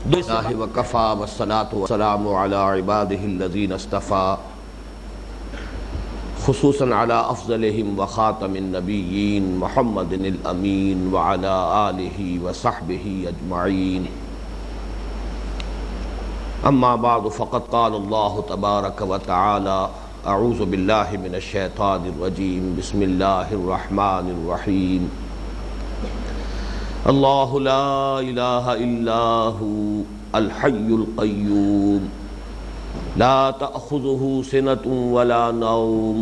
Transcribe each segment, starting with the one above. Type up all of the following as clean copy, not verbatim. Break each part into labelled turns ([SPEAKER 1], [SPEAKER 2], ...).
[SPEAKER 1] اللہ وکفا والصلاة والسلام علی عباده الذین اصطفى خصوصا علی افضلهم وخاتم النبیین محمد الامین وعلی آلہ وصحبہ اجمعین اما بعد فقد قال اللہ تبارک وتعالی اعوذ باللہ من الشیطان الرجیم بسم اللہ الرحمن الرحیم اللہ لا الہ الا ہو الحی القیوم لا تأخذہ سنۃ ولا نوم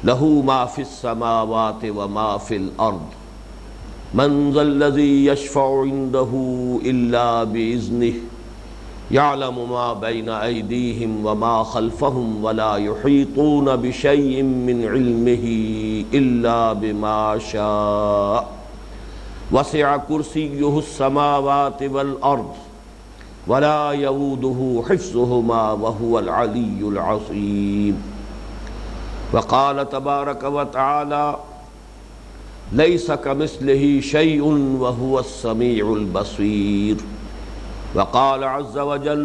[SPEAKER 1] لہ ما فی السماوات وما فی الارض من ذا الذی یشفع عندہ الا بإذنہ یعلم ما بین ایدیہم وما خلفہم ولا یحیطون بشیء من علمہ الا بما شاء وسع کرسیہ السماوات والارض ولا یؤودہ حفظہما وہو العلی العظیم وقال تبارک وتعالی لیس کمثلہ شیء وہو السمیع البصیر وقال عز وجل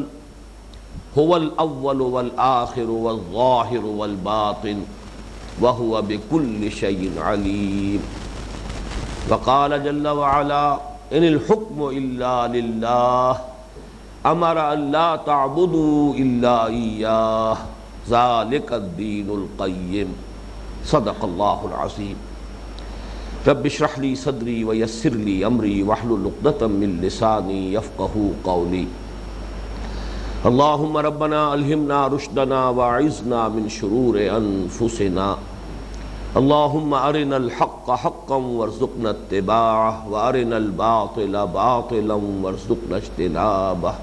[SPEAKER 1] هو الاول والآخر والظاہر والباطن وهو بكل شيء عليم وقال جل وعلا ان الحكم الا لله امر ان لا تعبدوا الا اياه ذلك الدين القيم صدق الله العظيم رب اشرح لي صدري ويسر لي امري واحلل عقدة من لساني يفقهوا قولي اللهم ربنا الهمنا رشدنا واعذنا من شرور انفسنا اللهم ارنا الحق حقا وارزقنا اتباعه وارنا الباطل باطلا وارزقنا اجتنابه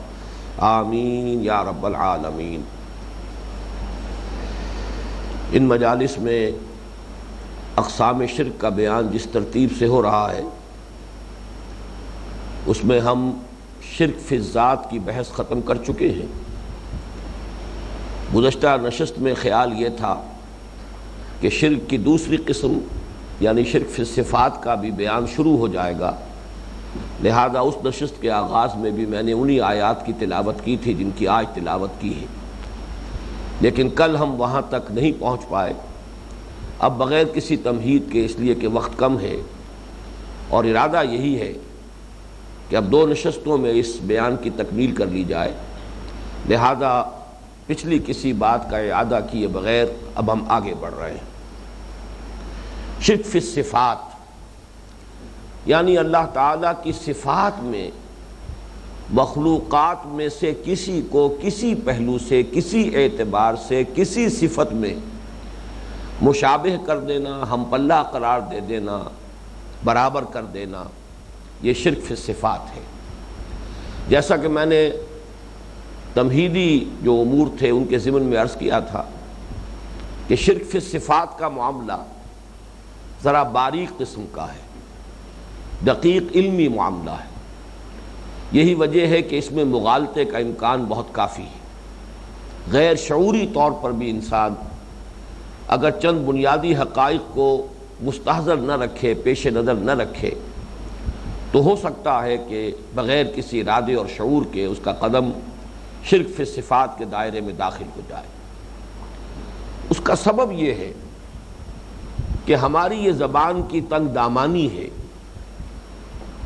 [SPEAKER 1] آمین یا رب العالمین۔ ان مجالس میں اقسام شرک کا بیان جس ترتیب سے ہو رہا ہے اس میں ہم شرک فی الذات کی بحث ختم کر چکے ہیں۔ گزشتہ نشست میں خیال یہ تھا کہ شرک کی دوسری قسم یعنی شرک فی الصفات کا بھی بیان شروع ہو جائے گا، لہذا اس نشست کے آغاز میں بھی میں نے انہی آیات کی تلاوت کی تھی جن کی آج تلاوت کی ہے، لیکن کل ہم وہاں تک نہیں پہنچ پائے۔ اب بغیر کسی تمہید کے، اس لیے کہ وقت کم ہے اور ارادہ یہی ہے کہ اب دو نشستوں میں اس بیان کی تکمیل کر لی جائے، لہذا پچھلی کسی بات کا اعادہ کیے بغیر اب ہم آگے بڑھ رہے ہیں۔ شرک فی الصفات یعنی اللہ تعالیٰ کی صفات میں مخلوقات میں سے کسی کو کسی پہلو سے، کسی اعتبار سے، کسی صفت میں مشابہ کر دینا، ہم پلہ قرار دے دینا، برابر کر دینا، یہ شرک فی الصفات ہے۔ جیسا کہ میں نے تمہیدی جو امور تھے ان کے ضمن میں عرض کیا تھا کہ شرک فی الصفات کا معاملہ ذرا باریک قسم کا ہے، دقیق علمی معاملہ ہے۔ یہی وجہ ہے کہ اس میں مغالطے کا امکان بہت کافی ہے۔ غیر شعوری طور پر بھی انسان اگر چند بنیادی حقائق کو مستحضر نہ رکھے، پیش نظر نہ رکھے، تو ہو سکتا ہے کہ بغیر کسی ارادے اور شعور کے اس کا قدم شرک فی الصفات کے دائرے میں داخل ہو جائے۔ اس کا سبب یہ ہے کہ ہماری یہ زبان کی تنگ دامانی ہے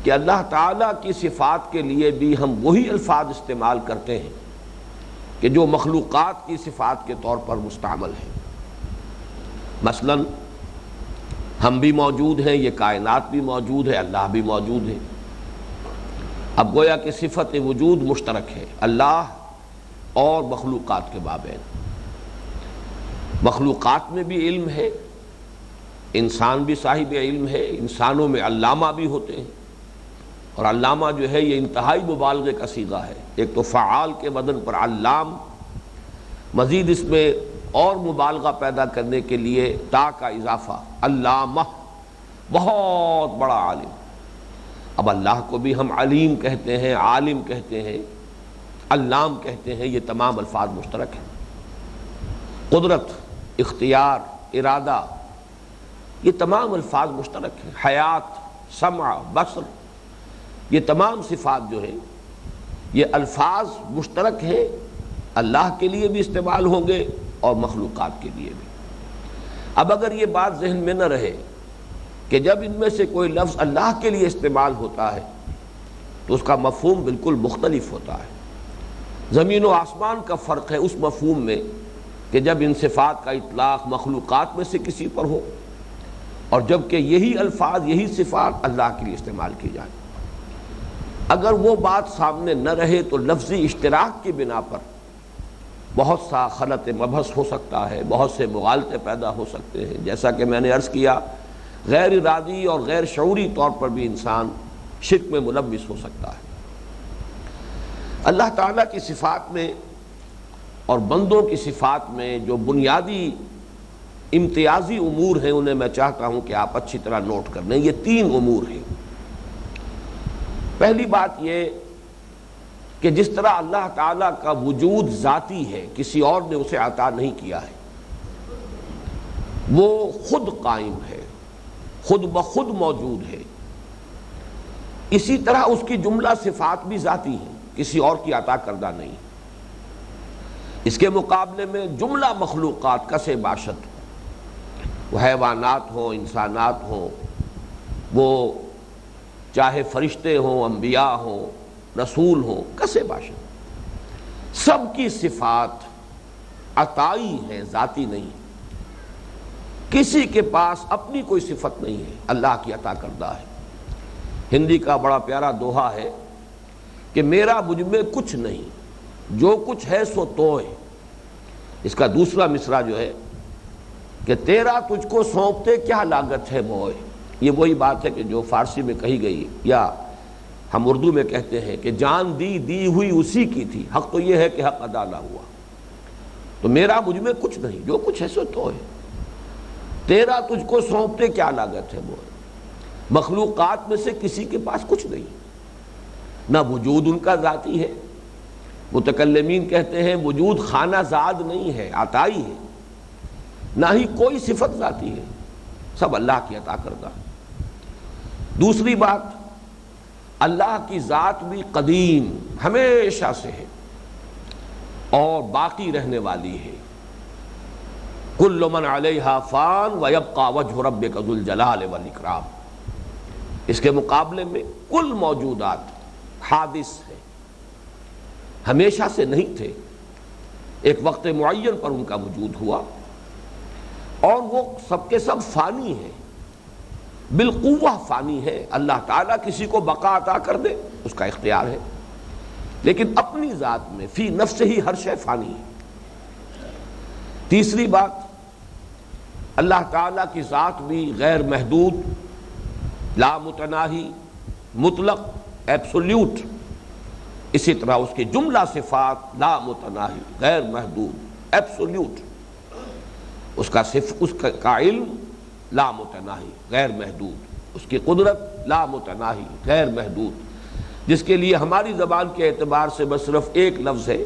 [SPEAKER 1] کہ اللہ تعالیٰ کی صفات کے لیے بھی ہم وہی الفاظ استعمال کرتے ہیں کہ جو مخلوقات کی صفات کے طور پر مستعمل ہیں۔ مثلا ہم بھی موجود ہیں، یہ کائنات بھی موجود ہے، اللہ بھی موجود ہے۔ اب گویا کہ صفت وجود مشترک ہے اللہ اور مخلوقات کے مابین۔ مخلوقات میں بھی علم ہے، انسان بھی صاحب علم ہے، انسانوں میں علامہ بھی ہوتے ہیں، اور علامہ جو ہے یہ انتہائی مبالغے کا صیغہ ہے۔ ایک تو فعال کے وزن پر علام، مزید اس میں اور مبالغہ پیدا کرنے کے لیے تا کا اضافہ علامہ، بہت بڑا عالم۔ اب اللہ کو بھی ہم علیم کہتے ہیں، عالم کہتے ہیں، علام کہتے ہیں، یہ تمام الفاظ مشترک ہیں۔ قدرت، اختیار، ارادہ، یہ تمام الفاظ مشترک ہیں۔ حیات، سمع، بصر، یہ تمام صفات جو ہیں یہ الفاظ مشترک ہیں، اللہ کے لیے بھی استعمال ہوں گے اور مخلوقات کے لیے بھی۔ اب اگر یہ بات ذہن میں نہ رہے کہ جب ان میں سے کوئی لفظ اللہ کے لیے استعمال ہوتا ہے تو اس کا مفہوم بالکل مختلف ہوتا ہے۔ زمین و آسمان کا فرق ہے اس مفہوم میں کہ جب ان صفات کا اطلاق مخلوقات میں سے کسی پر ہو اور جب کہ یہی الفاظ یہی صفات اللہ کے لیے استعمال کی جائیں۔ اگر وہ بات سامنے نہ رہے تو لفظی اشتراک کی بنا پر بہت سا خلط مبحث ہو سکتا ہے، بہت سے مغالطے پیدا ہو سکتے ہیں۔ جیسا کہ میں نے عرض کیا، غیر ارادی اور غیر شعوری طور پر بھی انسان شرک میں ملوث ہو سکتا ہے۔ اللہ تعالیٰ کی صفات میں اور بندوں کی صفات میں جو بنیادی امتیازی امور ہیں انہیں میں چاہتا ہوں کہ آپ اچھی طرح نوٹ کر لیں۔ یہ 3 امور ہیں۔ پہلی بات یہ کہ جس طرح اللہ تعالیٰ کا وجود ذاتی ہے، کسی اور نے اسے عطا نہیں کیا ہے، وہ خود قائم ہے، خود بخود موجود ہے، اسی طرح اس کی جملہ صفات بھی ذاتی ہیں، کسی اور کی عطا کردہ نہیں۔ اس کے مقابلے میں جملہ مخلوقات کسے باشد، وہ حیوانات ہوں، انسانات ہوں، وہ چاہے فرشتے ہوں، انبیاء ہوں، رسول ہوں، کسے باشد، سب کی صفات عطائی ہیں، ذاتی نہیں۔ کسی کے پاس اپنی کوئی صفت نہیں ہے، اللہ کی عطا کردہ ہے۔ ہندی کا بڑا پیارا دوہا ہے کہ میرا مجھ میں کچھ نہیں، جو کچھ ہے سو تو ہے۔ اس کا دوسرا مصرع جو ہے کہ تیرا تجھ کو سونپتے کیا لاگت ہے موئے، یہ وہی بات ہے کہ جو فارسی میں کہی گئی، یا ہم اردو میں کہتے ہیں کہ جان دی ہوئی اسی کی تھی، حق تو یہ ہے کہ حق ادا نہ ہوا۔ تو میرا مجھ میں کچھ نہیں، جو کچھ ہے سو تو ہے، تیرا تجھ کو سونپتے کیا لاگت ہے موئے۔ مخلوقات میں سے کسی کے پاس کچھ نہیں، نہ وجود ان کا ذاتی ہے، متکلمین کہتے ہیں وجود خانہ زاد نہیں ہے، عطائی ہے، نہ ہی کوئی صفت ذاتی ہے، سب اللہ کی عطا کردہ۔ دوسری بات، اللہ کی ذات بھی قدیم، ہمیشہ سے ہے اور باقی رہنے والی ہے۔ کل من علیہا فان ویبقی وجہ ربک ذو الجلال والاکرام۔ اس کے مقابلے میں کل موجودات حادث ہیں، ہمیشہ سے نہیں تھے، ایک وقت معین پر ان کا وجود ہوا، اور وہ سب کے سب فانی ہیں، بالقوہ فانی ہے۔ اللہ تعالیٰ کسی کو بقا عطا کر دے اس کا اختیار ہے، لیکن اپنی ذات میں فی نفس ہی ہر شے فانی ہے۔ تیسری بات، اللہ تعالیٰ کی ذات بھی غیر محدود، لا متناہی، مطلق، ایبسولیوٹ، اسی طرح اس کی جملہ صفات لا متناہی، غیر محدود، ایبسولیوٹ، اس کا علم لا متناہی، غیر محدود، اس کی قدرت لا متناہی، غیر محدود، جس کے لیے ہماری زبان کے اعتبار سے بس صرف ایک لفظ ہے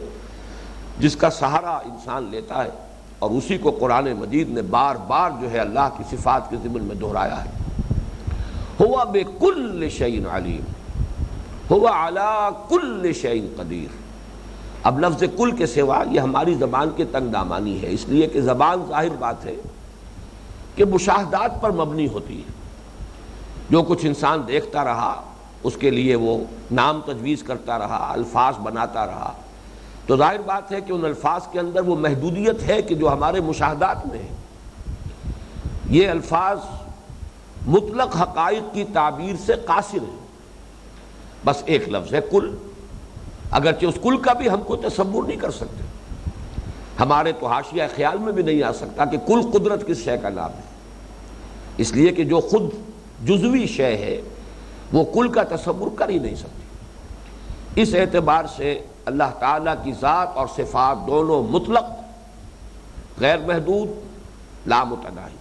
[SPEAKER 1] جس کا سہارا انسان لیتا ہے، اور اسی کو قرآن مجید نے بار بار جو ہے اللہ کی صفات کے ضمن میں دہرایا ہے۔ ہوا بکل شیء علیم، ہوا علی کل شیء قدیر۔ اب لفظ کل کے سوا یہ ہماری زبان کے تنگ دامانی ہے، اس لیے کہ زبان ظاہر بات ہے کہ مشاہدات پر مبنی ہوتی ہے، جو کچھ انسان دیکھتا رہا اس کے لیے وہ نام تجویز کرتا رہا، الفاظ بناتا رہا، تو ظاہر بات ہے کہ ان الفاظ کے اندر وہ محدودیت ہے کہ جو ہمارے مشاہدات میں ہے۔ یہ الفاظ مطلق حقائق کی تعبیر سے قاصر ہیں، بس ایک لفظ ہے کل، اگرچہ اس کل کا بھی ہم کو تصور نہیں کر سکتے، ہمارے تو حاشیہ خیال میں بھی نہیں آ سکتا کہ کل قدرت کس شے کا نام ہے، اس لیے کہ جو خود جزوی شے ہے وہ کل کا تصور کر ہی نہیں سکتی۔ اس اعتبار سے اللہ تعالیٰ کی ذات اور صفات دونوں مطلق، غیر محدود، لا متناہی،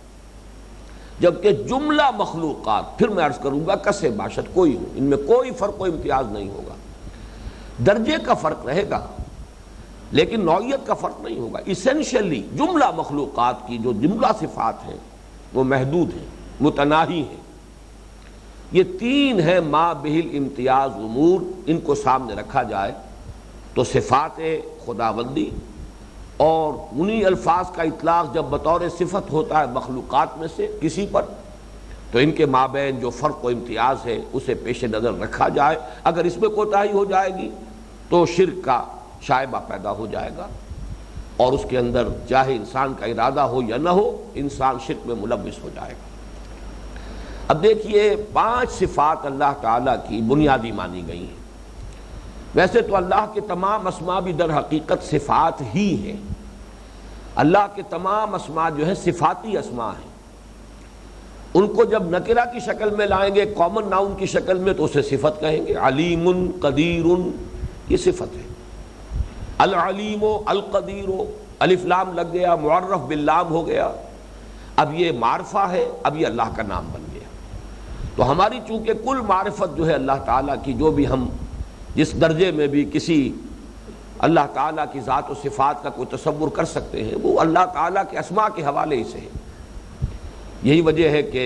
[SPEAKER 1] جبکہ جملہ مخلوقات، پھر میں عرض کروں گا کسے باشد کوئی ہو، ان میں کوئی فرق و امتیاز نہیں ہوگا، درجے کا فرق رہے گا لیکن نوعیت کا فرق نہیں ہوگا۔ اسینشلی جملہ مخلوقات کی جو جملہ صفات ہیں وہ محدود ہیں، متناہی ہیں۔ یہ 3 ہیں ما بہل امتیاز امور، ان کو سامنے رکھا جائے تو صفات خداوندی اور انہی الفاظ کا اطلاق جب بطور صفت ہوتا ہے مخلوقات میں سے کسی پر، تو ان کے مابین جو فرق و امتیاز ہے اسے پیش نظر رکھا جائے۔ اگر اس میں کوتاہی ہو جائے گی تو شرک کا شائبہ پیدا ہو جائے گا، اور اس کے اندر چاہے انسان کا ارادہ ہو یا نہ ہو، انسان شرک میں ملوث ہو جائے گا۔ اب دیکھیے 5 صفات اللہ تعالیٰ کی بنیادی مانی گئی ہیں۔ ویسے تو اللہ کے تمام اسماء بھی در حقیقت صفات ہی ہیں۔ اللہ کے تمام اسماء جو ہیں صفاتی اسماء ہیں۔ ان کو جب نکرہ کی شکل میں لائیں گے، کامن ناؤن کی شکل میں، تو اسے صفت کہیں گے۔ علیم، قدیر، یہ صفت ہے۔ العلیم و القدیر، الف لام لگ گیا، معرف باللام ہو گیا، اب یہ معرفہ ہے، اب یہ اللہ کا نام بن گیا۔ تو ہماری چونکہ کل معرفت جو ہے اللہ تعالیٰ کی، جو بھی ہم جس درجے میں بھی کسی اللہ تعالیٰ کی ذات و صفات کا کوئی تصور کر سکتے ہیں، وہ اللہ تعالیٰ کے اسماء کے حوالے سے ہے۔ یہی وجہ ہے کہ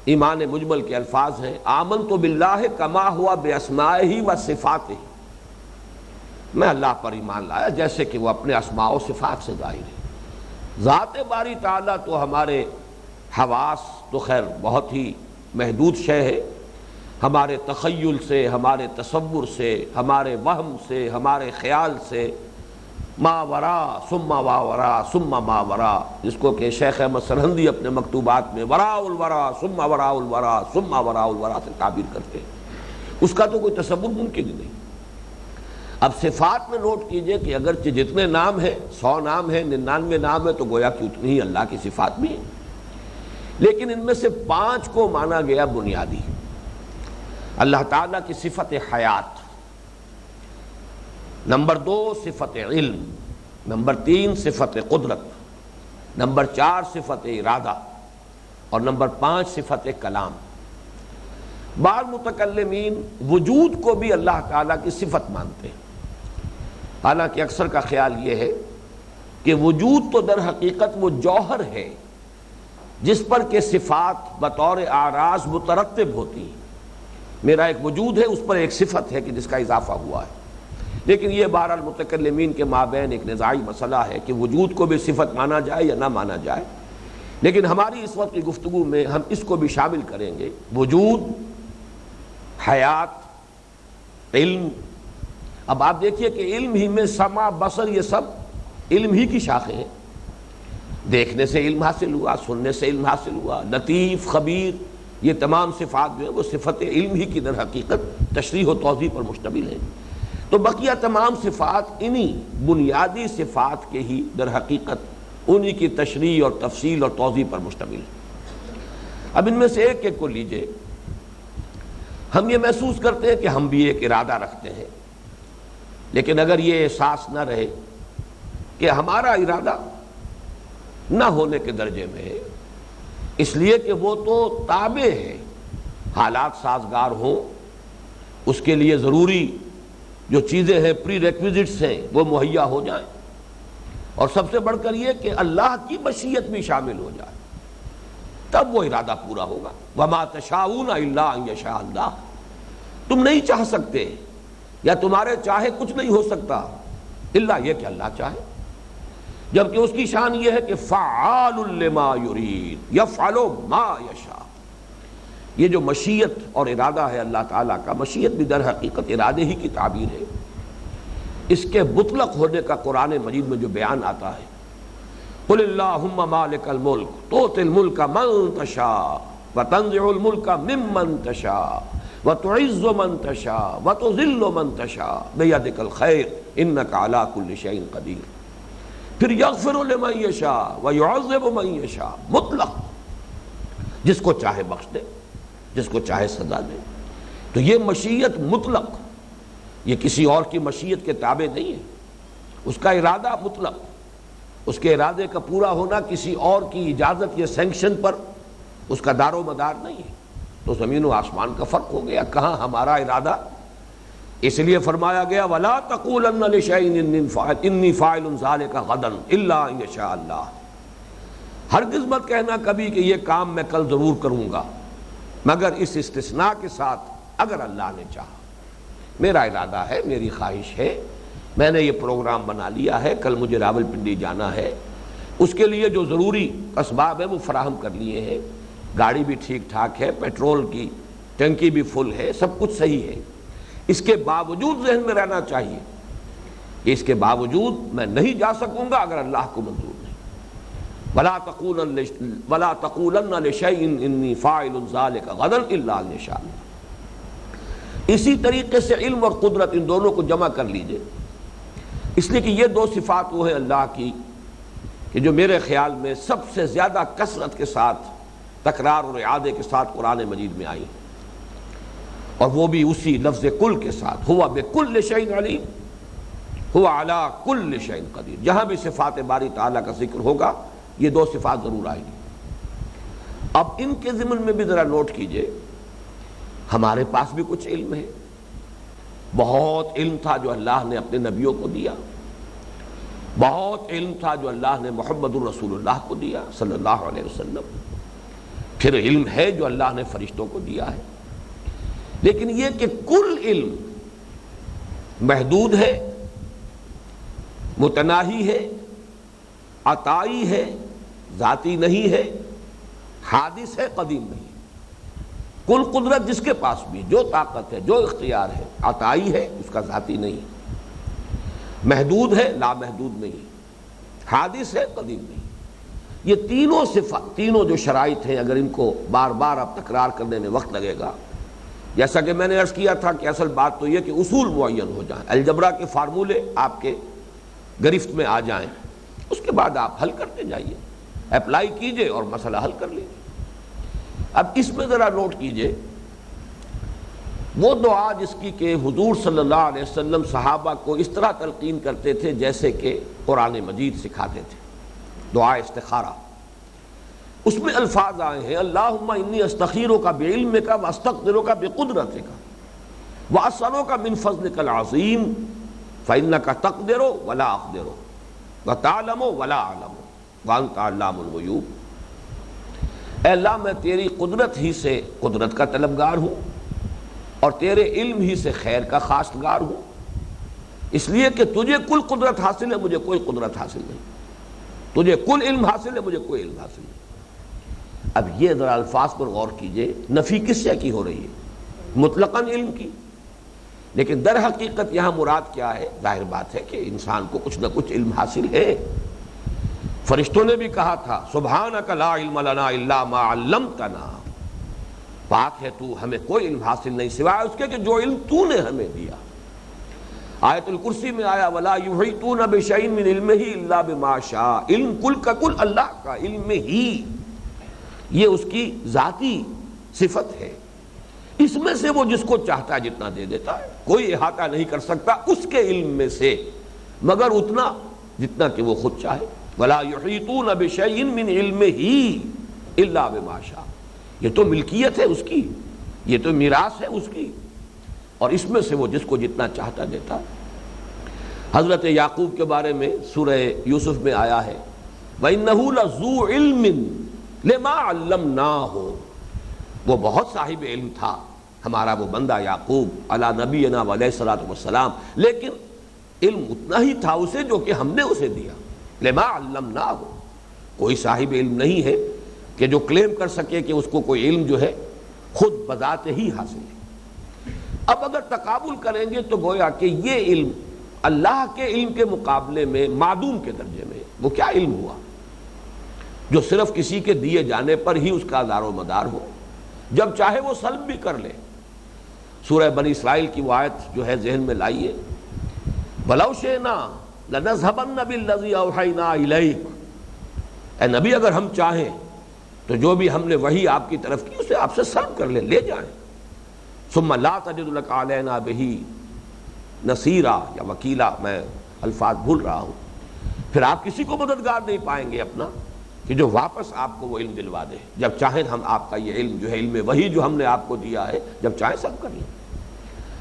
[SPEAKER 1] ایمان مجمل کے الفاظ ہیں، آمنت باللہ کما ہوا باسمائہ و صفاتہ، میں اللہ پر ایمان لایا جیسے کہ وہ اپنے اسماء و صفات سے ظاہر ہے۔ ذات باری تعالیٰ تو ہمارے حواس تو خیر بہت ہی محدود شے ہے، ہمارے تخیل سے، ہمارے تصور سے، ہمارے وہم سے، ہمارے خیال سے، ما ورا ثم ما ورا ثم ما ورا، جس کو کہ شیخ احمد سرہندی اپنے مکتوبات میں وراء الورا ثم وراء الورا ثم وراء الورا سے تعبیر کرتے ہیں، اس کا تو کوئی تصور ممکن ہی نہیں۔ اب صفات میں نوٹ کیجئے کہ اگرچہ جتنے نام ہیں، 100 نام ہیں، 99 نام ہیں، تو گویا کہ اتنی ہی اللہ کی صفات بھی ہیں، لیکن ان میں سے 5 کو مانا گیا بنیادی۔ اللہ تعالیٰ کی صفت حیات، نمبر 2 صفت علم، نمبر 3 صفت قدرت، نمبر 4 صفت ارادہ، اور نمبر 5 صفت کلام۔ بعض متکلمین وجود کو بھی اللہ تعالیٰ کی صفت مانتے ہیں، حالانکہ اکثر کا خیال یہ ہے کہ وجود تو در حقیقت وہ جوہر ہے جس پر کہ صفات بطور اعراض مترتب ہوتی ہیں۔ میرا ایک وجود ہے، اس پر ایک صفت ہے کہ جس کا اضافہ ہوا ہے، لیکن یہ بہرحال متکلمین کے مابین ایک نزاعی مسئلہ ہے کہ وجود کو بھی صفت مانا جائے یا نہ مانا جائے، لیکن ہماری اس وقت کی گفتگو میں ہم اس کو بھی شامل کریں گے۔ وجود، حیات، علم۔ اب آپ دیکھیے کہ علم ہی میں سمع، بصر، یہ سب علم ہی کی شاخیں ہیں۔ دیکھنے سے علم حاصل ہوا، سننے سے علم حاصل ہوا، لطیف، خبیر، یہ تمام صفات جو ہیں وہ صفت علم ہی کی در حقیقت تشریح و توضیح پر مشتمل ہیں۔ تو بقیہ تمام صفات انہی بنیادی صفات کے ہی در حقیقت انہی کی تشریح اور تفصیل اور توضیح پر مشتمل ہے۔ اب ان میں سے ایک ایک کو لیجئے۔ ہم یہ محسوس کرتے ہیں کہ ہم بھی ایک ارادہ رکھتے ہیں، لیکن اگر یہ احساس نہ رہے کہ ہمارا ارادہ نہ ہونے کے درجے میں ہے، اس لیے کہ وہ تو تابع ہے، حالات سازگار ہوں، اس کے لیے ضروری جو چیزیں ہیں، پری ریکویزٹس ہیں، وہ مہیا ہو جائیں، اور سب سے بڑھ کر یہ کہ اللہ کی مشیت بھی شامل ہو جائے، تب وہ ارادہ پورا ہوگا۔ وَمَا تَشَاءُونَ إِلَّا أَن يَشَاءَ اللَّهُ، تم نہیں چاہ سکتے یا تمہارے چاہے کچھ نہیں ہو سکتا الا یہ کہ اللہ چاہے، جبکہ اس کی شان یہ ہے کہ فعال لما یرید یفعل ما یشاء۔ یہ جو مشیت اور ارادہ ہے اللہ تعالیٰ کا، مشیت بھی در حقیقت ارادے ہی کی تعبیر ہے۔ اس کے مطلق ہونے کا قرآن مجید میں جو بیان آتا ہے، قل اللہم مالک الملک تؤتی الملک من تشاء وتنزع الملک ممن تشاء وتعز من تشاء وتذل من تشاء بیدک الخیر انک علی کل شیء قدیر۔ پھر یغفر لمن یشاء ویعذب من یشاء، مطلق، جس کو چاہے بخش دے، جس کو چاہے سزا دے۔ تو یہ مشیت مطلق، یہ کسی اور کی مشیت کے تابع نہیں ہے، اس کا ارادہ مطلق، اس کے ارادے کا پورا ہونا کسی اور کی اجازت یا سینکشن پر اس کا دار و مدار نہیں ہے۔ تو زمین و آسمان کا فرق ہو گیا، کہاں ہمارا ارادہ، اس لیے فرمایا گیا وَلَا تَقُولَنَّ لِشَيْءٍ إِنِّي فَاعِلٌ ذَلِكَ غَدًا إِلَّا أَن يَشَاءَ اللَّهُ، ہرگز مت کہنا کبھی کہ یہ کام میں کل ضرور کروں گا، مگر اس استثناء کے ساتھ اگر اللہ نے چاہا۔ میرا ارادہ ہے، میری خواہش ہے میں نے یہ پروگرام بنا لیا ہے، کل مجھے راولپنڈی جانا ہے، اس کے لیے جو ضروری اسباب ہیں وہ فراہم کر لیے ہیں، گاڑی بھی ٹھیک ٹھاک ہے، پیٹرول کی ٹنکی بھی فل ہے، سب کچھ صحیح ہے۔ اس کے باوجود ذہن میں رہنا چاہیے کہ اس کے باوجود میں نہیں جا سکوں گا اگر اللہ کو منظور نہیں۔ وَلَا تَقُولَنَّ لِشَيْءٍ إِنِّي فَاعِلٌ ذَلِكَ غَدًا إِلَّا أَن يَشَاءَ اللَّهُ۔ اسی طریقے سے علم اور قدرت ان دونوں کو جمع کر لیجئے، اس لیے کہ یہ دو صفات وہ ہیں اللہ کی کہ جو میرے خیال میں سب سے زیادہ کثرت کے ساتھ، تکرار اور اعادے کے ساتھ قرآن مجید میں آئی، اور وہ بھی اسی لفظ کل کے ساتھ، ہوا بکل شیء علیم، ہوا علی کل شیء قدیر۔ جہاں بھی صفات باری تعالیٰ کا ذکر ہوگا یہ دو صفات ضرور آئیں گی۔ اب ان کے ضمن میں بھی ذرا نوٹ کیجئے، ہمارے پاس بھی کچھ علم ہے، بہت علم تھا جو اللہ نے اپنے نبیوں کو دیا، بہت علم تھا جو اللہ نے محمد الرسول اللہ کو دیا صلی اللہ علیہ وسلم، پھر علم ہے جو اللہ نے فرشتوں کو دیا ہے، لیکن یہ کہ کل علم محدود ہے، متناہی ہے، عطائی ہے، ذاتی نہیں ہے، حادث ہے، قدیم نہیں۔ کل قدرت جس کے پاس بھی، جو طاقت ہے، جو اختیار ہے، عطائی ہے، اس کا ذاتی نہیں، محدود ہے، لامحدود نہیں، حادث ہے، قدیم نہیں۔ یہ تینوں صفات، تینوں جو شرائط ہیں، اگر ان کو بار بار اب تکرار کرنے میں وقت لگے گا، جیسا کہ میں نے عرض کیا تھا کہ اصل بات تو یہ کہ اصول معین ہو جائیں، الجبرا کے فارمولے آپ کے گرفت میں آ جائیں، اس کے بعد آپ حل کرتے جائیے، اپلائی کیجئے اور مسئلہ حل کر لیجئے۔ اب اس میں ذرا نوٹ کیجئے وہ دعا جس کی کہ حضور صلی اللہ علیہ وسلم صحابہ کو اس طرح تلقین کرتے تھے جیسے کہ قرآن مجید سکھاتے تھے، دعا استخارہ، اس میں الفاظ آئے ہیں اللہم انی استخیرک بعلمک واستقدرک بقدرتک واسألک من فضلک العظیم فإنک تقدر ولا اقدر وتعلم ولا اعلم وانت علام الغیوب۔ اے اللہ میں تیری قدرت ہی سے قدرت کا طلبگار ہوں اور تیرے علم ہی سے خیر کا خواستگار ہوں، اس لیے کہ تجھے کل قدرت حاصل ہے، مجھے کوئی قدرت حاصل نہیں، تجھے کل علم حاصل ہے، مجھے کوئی علم حاصل نہیں۔ اب یہ ذرا الفاظ پر غور کیجئے، نفی کس سے کی ہو رہی ہے؟ مطلقاً علم کی، لیکن در حقیقت یہاں مراد کیا ہے؟ ظاہر بات ہے کہ انسان کو کچھ نہ کچھ علم حاصل ہے۔ فرشتوں نے بھی کہا تھا سبحانک لا علم لنا الا ما علمتنا، پاک ہے تو، ہمیں کوئی علم حاصل نہیں سوائے اس کے کہ جو علم تو نے ہمیں دیا۔ آیت الکرسی میں آیا ولا یحیطون بشیء من علمہ الا بما شاء، علم کل کا کل اللہ کا علم ہی، یہ اس کی ذاتی صفت ہے، اس میں سے وہ جس کو چاہتا ہے جتنا دے دیتا ہے، کوئی احاطہ نہیں کر سکتا اس کے علم میں سے مگر اتنا جتنا کہ وہ خود چاہے۔ ولا یحیطون بشیء من علمہ الا بما شاء، یہ تو ملکیت ہے اس کی، یہ تو میراث ہے اس کی، اور اس میں سے وہ جس کو جتنا چاہتا دیتا ہے۔ حضرت یعقوب کے بارے میں سورہ یوسف میں آیا ہے وَإِنَّهُ لَذُو عِلْمٍ لِمَا عَلَّمْنَاهُ، وہ بہت صاحب علم تھا ہمارا وہ بندہ یعقوب علی نبینا علیہ الصلوۃ والسلام، لیکن علم اتنا ہی تھا اسے جو کہ ہم نے اسے دیا۔ لما علمناہ، کوئی صاحب علم نہیں ہے کہ جو کلیم کر سکے کہ اس کو کوئی علم جو ہے خود بذات ہی حاصل ہے۔ اب اگر تقابل کریں گے تو گویا کہ یہ علم اللہ کے علم کے مقابلے میں معدوم کے درجے میں، وہ کیا علم ہوا جو صرف کسی کے دیے جانے پر ہی اس کا دار و مدار ہو، جب چاہے وہ سلب بھی کر لے۔ سورہ بنی اسرائیل کی وہ آیت جو ہے ذہن میں لائیے وَلَوْ شِئْنَا لَنَذْهَبَنَّ بِالَّذِي أَوْحَيْنَا إِلَيْكَ، اے نبی اگر ہم چاہیں تو جو بھی ہم نے وحی آپ کی طرف کی اسے آپ سے سلب کر لیں، لے جائیں۔ ثُمَّ لَا تَجِدُ لَكَ عَلَيْنَا بِهِ نَصِيرًا یا وکیلا، میں الفاظ بھول رہا ہوں، پھر آپ کسی کو مددگار نہیں پائیں گے اپنا کہ جو واپس آپ کو وہ علم دلوا دے، جب چاہیں ہم آپ کا یہ علم جو ہے علم وحی جو ہم نے آپ کو دیا ہے جب چاہیں سلب کر لیں۔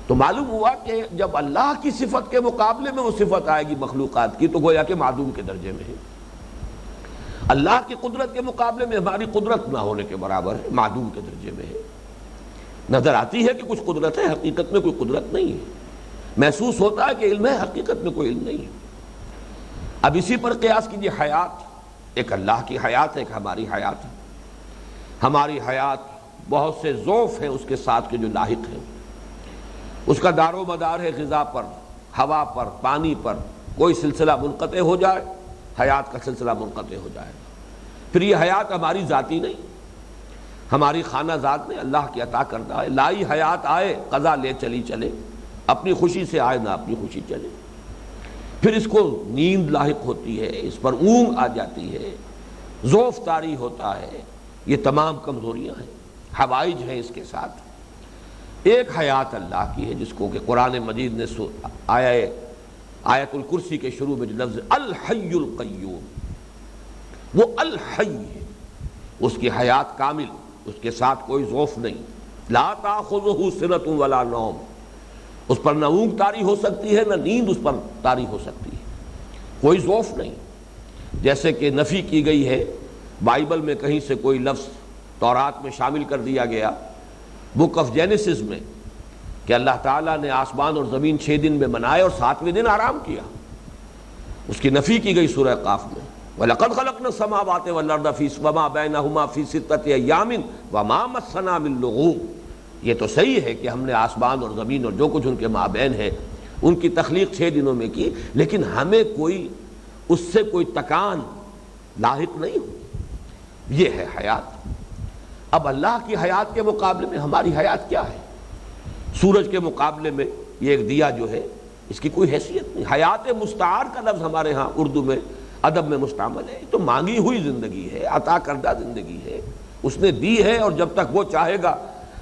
[SPEAKER 1] تو معلوم ہوا کہ جب اللہ کی صفت کے مقابلے میں وہ صفت آئے گی مخلوقات کی تو گویا کہ معدوم کے درجے میں ہے، اللہ کی قدرت کے مقابلے میں ہماری قدرت نہ ہونے کے برابر ہے، معدوم کے درجے میں ہے۔ نظر آتی ہے کہ کچھ قدرت ہے، حقیقت میں کوئی قدرت نہیں ہے، محسوس ہوتا ہے کہ علم ہے، حقیقت میں کوئی علم نہیں ہے۔ اب اسی پر قیاس کیجیے حیات، ایک اللہ کی حیات ہے، ایک ہماری حیات ہے۔ ہماری حیات بہت سے ضعف ہیں اس کے ساتھ کے جو لاحق ہیں، اس کا دار و مدار ہے غذا پر، ہوا پر، پانی پر۔ کوئی سلسلہ منقطع ہو جائے، حیات کا سلسلہ منقطع ہو جائے۔ پھر یہ حیات ہماری ذاتی نہیں، ہماری خانہ ذات میں اللہ کی عطا کردہ ہے۔ لائی حیات آئے، قضا لے چلی چلے، اپنی خوشی سے آئے نہ اپنی خوشی چلے۔ پھر اس کو نیند لاحق ہوتی ہے، اس پر اونگ آ جاتی ہے، ضعف طاری ہوتا ہے۔ یہ تمام کمزوریاں ہیں، حوائج ہیں اس کے ساتھ۔ ایک حیات اللہ کی ہے جس کو کہ قرآن مجید نے آیت الکرسی کے شروع میں جو لفظ الحی القیوم، وہ الحی ہے، اس کی حیات کامل، اس کے ساتھ کوئی ضعف نہیں۔ لا تاخذہ سنۃ ولا نوم، اس پر نہ اونگ طاری ہو سکتی ہے، نہ نیند اس پر طاری ہو سکتی ہے، کوئی ضعف نہیں۔ جیسے کہ نفی کی گئی ہے بائبل میں کہیں سے کوئی لفظ تورات میں شامل کر دیا گیا، بک آف جینیسس میں، کہ اللہ تعالیٰ نے آسمان اور زمین 6 دن میں بنائے اور 7ویں دن آرام کیا، اس کی نفی کی گئی سورہ قاف میں۔ وَلَقَدْ خَلَقْنَا السَّمَاوَاتِ وَالْأَرْضَ وَمَا بَيْنَهُمَا فِي 6 أَيَّامٍ وَمَا مَسَّنَا مِن لُغُوبٍ۔ یہ تو صحیح ہے کہ ہم نے آسمان اور زمین اور جو کچھ ان کے مابین ہے ان کی تخلیق 6 دنوں میں کی، لیکن ہمیں کوئی اس سے کوئی تکان لاحق نہیں ہوئی۔ یہ ہے حیات۔ اب اللہ کی حیات کے مقابلے میں ہماری حیات کیا ہے؟ سورج کے مقابلے میں یہ ایک دیا جو ہے اس کی کوئی حیثیت نہیں۔ حیات مستعار کا لفظ ہمارے ہاں اردو میں ادب میں مستعمل ہے، تو مانگی ہوئی زندگی ہے، عطا کردہ زندگی ہے، اس نے دی ہے، اور جب تک وہ چاہے گا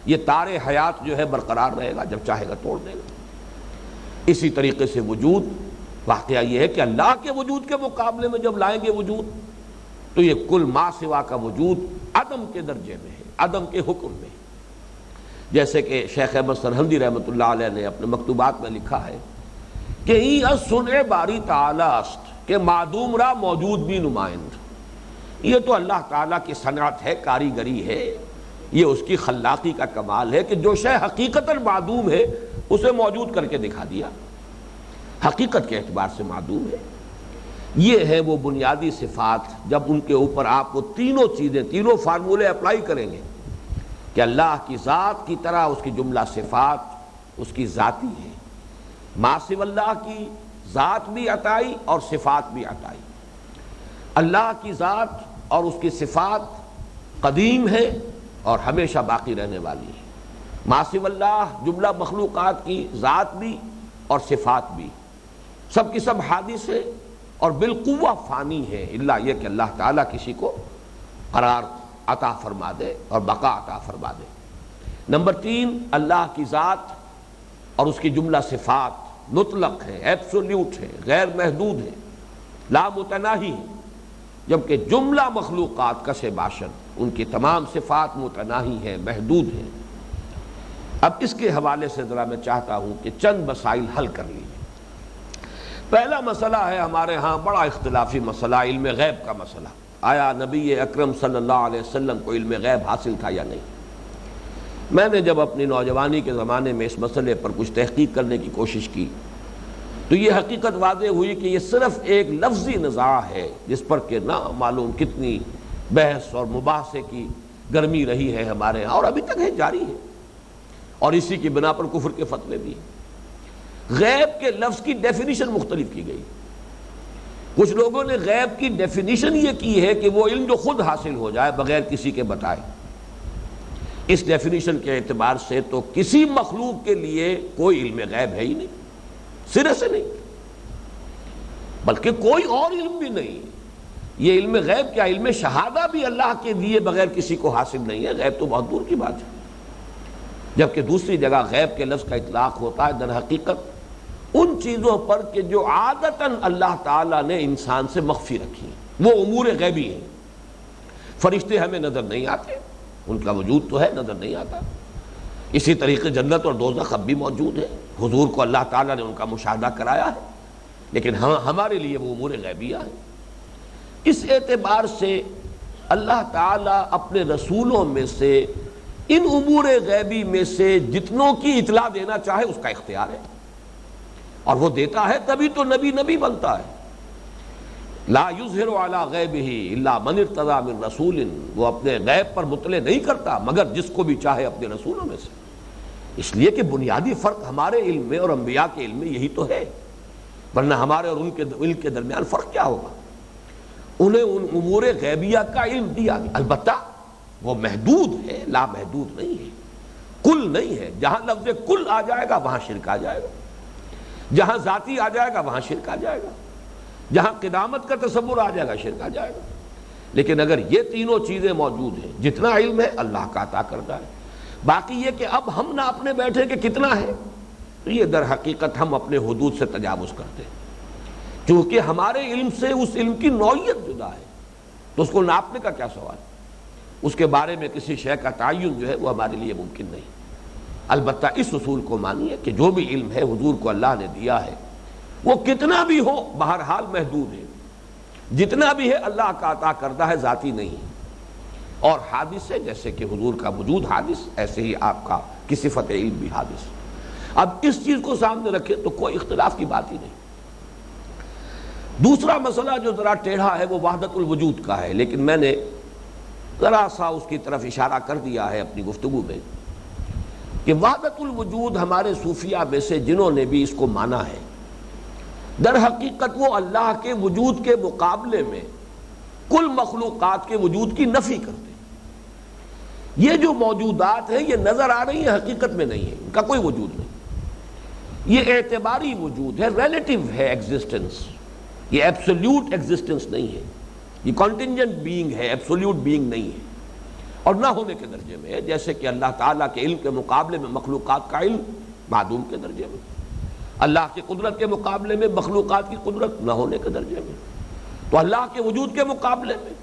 [SPEAKER 1] یہ تار حیات جو ہے برقرار رہے گا، جب چاہے گا توڑ دے گا۔ اسی طریقے سے وجود، واقعہ یہ ہے کہ اللہ کے وجود کے مقابلے میں جب لائیں گے وجود، تو یہ کل ما سوا کا وجود عدم کے درجے میں ہے، عدم کے حکم میں۔ جیسے کہ شیخ احمد سرہندی رحمۃ اللہ علیہ نے اپنے مکتوبات میں لکھا ہے کہ ای از سنع باری تعالی است کہ معدوم را موجود بھی نمائند۔ یہ تو اللہ تعالیٰ کی صنعت ہے، کاریگری ہے، یہ اس کی خلاقی کا کمال ہے کہ جو شے حقیقتاً معدوم ہے اسے موجود کر کے دکھا دیا، حقیقت کے اعتبار سے معدوم ہے۔ یہ ہے وہ بنیادی صفات، جب ان کے اوپر آپ وہ تینوں چیزیں، تینوں فارمولے اپلائی کریں گے کہ اللہ کی ذات کی طرح اس کی جملہ صفات اس کی ذاتی ہے، ما سوی اللہ کی ذات بھی عطائی اور صفات بھی عطائی۔ اللہ کی ذات اور اس کی صفات قدیم ہے اور ہمیشہ باقی رہنے والی ہے۔ ما سوی اللہ جملہ مخلوقات کی ذات بھی اور صفات بھی سب کی سب حادث ہے اور بالقوہ فانی ہے، الا یہ کہ اللہ تعالیٰ کسی کو قرار عطا فرما دے اور بقا عطا فرما دے۔ نمبر 3، اللہ کی ذات اور اس کی جملہ صفات مطلق ہے، ایبسولوٹ ہے، غیر محدود ہے، لا متناہی ہے، جبکہ جملہ مخلوقات کسے باشد ان کی تمام صفات متناہی ہیں، محدود ہیں۔ اب اس کے حوالے سے ذرا میں چاہتا ہوں کہ چند مسائل حل کر لیجیے۔ پہلا مسئلہ ہے ہمارے ہاں بڑا اختلافی مسئلہ، علم غیب کا مسئلہ۔ آیا نبی اکرم صلی اللہ علیہ وسلم کو علم غیب حاصل تھا یا نہیں؟ میں نے جب اپنی نوجوانی کے زمانے میں اس مسئلے پر کچھ تحقیق کرنے کی کوشش کی تو یہ حقیقت واضح ہوئی کہ یہ صرف ایک لفظی نزاع ہے جس پر کہ نہ معلوم کتنی بحث اور مباحثے کی گرمی رہی ہے ہمارے ہاں، اور ابھی تک ہے، جاری ہے، اور اسی کی بنا پر کفر کے فتوے بھی ہیں۔ غیب کے لفظ کی ڈیفینیشن مختلف کی گئی۔ کچھ لوگوں نے غیب کی ڈیفینیشن یہ کی ہے کہ وہ علم جو خود حاصل ہو جائے بغیر کسی کے بتائے۔ اس ڈیفینیشن کے اعتبار سے تو کسی مخلوق کے لیے کوئی علم غیب ہے ہی نہیں، سرے سے نہیں، بلکہ کوئی اور علم بھی نہیں۔ یہ علم غیب کیا، علم شہادہ بھی اللہ کے لیے بغیر کسی کو حاصل نہیں ہے، غیب تو بہت دور کی بات ہے۔ جبکہ دوسری جگہ غیب کے لفظ کا اطلاق ہوتا ہے در حقیقت ان چیزوں پر کہ جو عادتاً اللہ تعالیٰ نے انسان سے مخفی رکھی ہیں، وہ امور غیبی ہیں۔ فرشتے ہمیں نظر نہیں آتے، ان کا وجود تو ہے، نظر نہیں آتا۔ اسی طریقے جنت اور دوزخ اب بھی موجود ہے، حضور کو اللہ تعالیٰ نے ان کا مشاہدہ کرایا ہے، لیکن ہمارے لیے وہ امور غیبیہ ہیں۔ اس اعتبار سے اللہ تعالیٰ اپنے رسولوں میں سے ان امور غیبی میں سے جتنوں کی اطلاع دینا چاہے اس کا اختیار ہے۔ اور وہ دیتا ہے تبھی تو نبی نبی بنتا ہے۔ لا یظہر علی غیبہ الا من ارتضی من رسول، وہ اپنے غیب پر مطلع نہیں کرتا مگر جس کو بھی چاہے اپنے رسولوں میں سے۔ اس لیے کہ بنیادی فرق ہمارے علم میں اور انبیاء کے علم میں یہی تو ہے، ورنہ ہمارے اور ان کے علم کے درمیان فرق کیا ہوگا؟ انہیں ان امور غیبیہ کا علم دیا گیا، البتہ وہ محدود ہے، لا محدود نہیں ہے، کل نہیں ہے۔ جہاں لفظ کل آ جائے گا وہاں شرک آ جائے گا، جہاں ذاتی آ جائے گا وہاں شرک آ جائے گا، جہاں قدامت کا تصور آ جائے گا شرک آ جائے گا۔ لیکن اگر یہ تینوں چیزیں موجود ہیں، جتنا علم ہے اللہ کا عطا کردہ ہے، باقی یہ کہ اب ہم نہ اپنے بیٹھے کہ کتنا ہے، تو یہ در حقیقت ہم اپنے حدود سے تجاوز کرتے ہیں، کیونکہ ہمارے علم سے اس علم کی نوعیت جدا ہے، تو اس کو ناپنے کا کیا سوال؟ اس کے بارے میں کسی شے کا تعین جو ہے وہ ہمارے لیے ممکن نہیں۔ البتہ اس اصول کو مانیے کہ جو بھی علم ہے حضور کو اللہ نے دیا ہے، وہ کتنا بھی ہو بہرحال محدود ہے، جتنا بھی ہے اللہ کا عطا کردہ ہے، ذاتی نہیں، اور حادث ہے، جیسے کہ حضور کا وجود حادث، ایسے ہی آپ کا کی صفت علم بھی حادث۔ اب اس چیز کو سامنے رکھے تو کوئی اختلاف کی بات ہی نہیں۔ دوسرا مسئلہ جو ذرا ٹیڑھا ہے وہ وحدت الوجود کا ہے، لیکن میں نے ذرا سا اس کی طرف اشارہ کر دیا ہے اپنی گفتگو میں کہ وحدت الوجود ہمارے صوفیہ میں سے جنہوں نے بھی اس کو مانا ہے، در حقیقت وہ اللہ کے وجود کے مقابلے میں کل مخلوقات کے وجود کی نفی کرتے ہیں۔ یہ جو موجودات ہیں یہ نظر آ رہی ہیں، حقیقت میں نہیں ہے، ان کا کوئی وجود نہیں، یہ اعتباری وجود ہے، ریلیٹیو ہے ایگزسٹنس، یہ ایبسولوٹ ایگزسٹنس نہیں ہے، یہ کانٹینجنٹ بینگ ہے، ایبسولوٹ بینگ نہیں ہے، اور نہ ہونے کے درجے میں ہے، جیسے کہ اللہ تعالیٰ کے علم کے مقابلے میں مخلوقات کا علم معدوم کے درجے میں، اللہ کی قدرت کے مقابلے میں مخلوقات کی قدرت نہ ہونے کے درجے میں، تو اللہ کے وجود کے مقابلے میں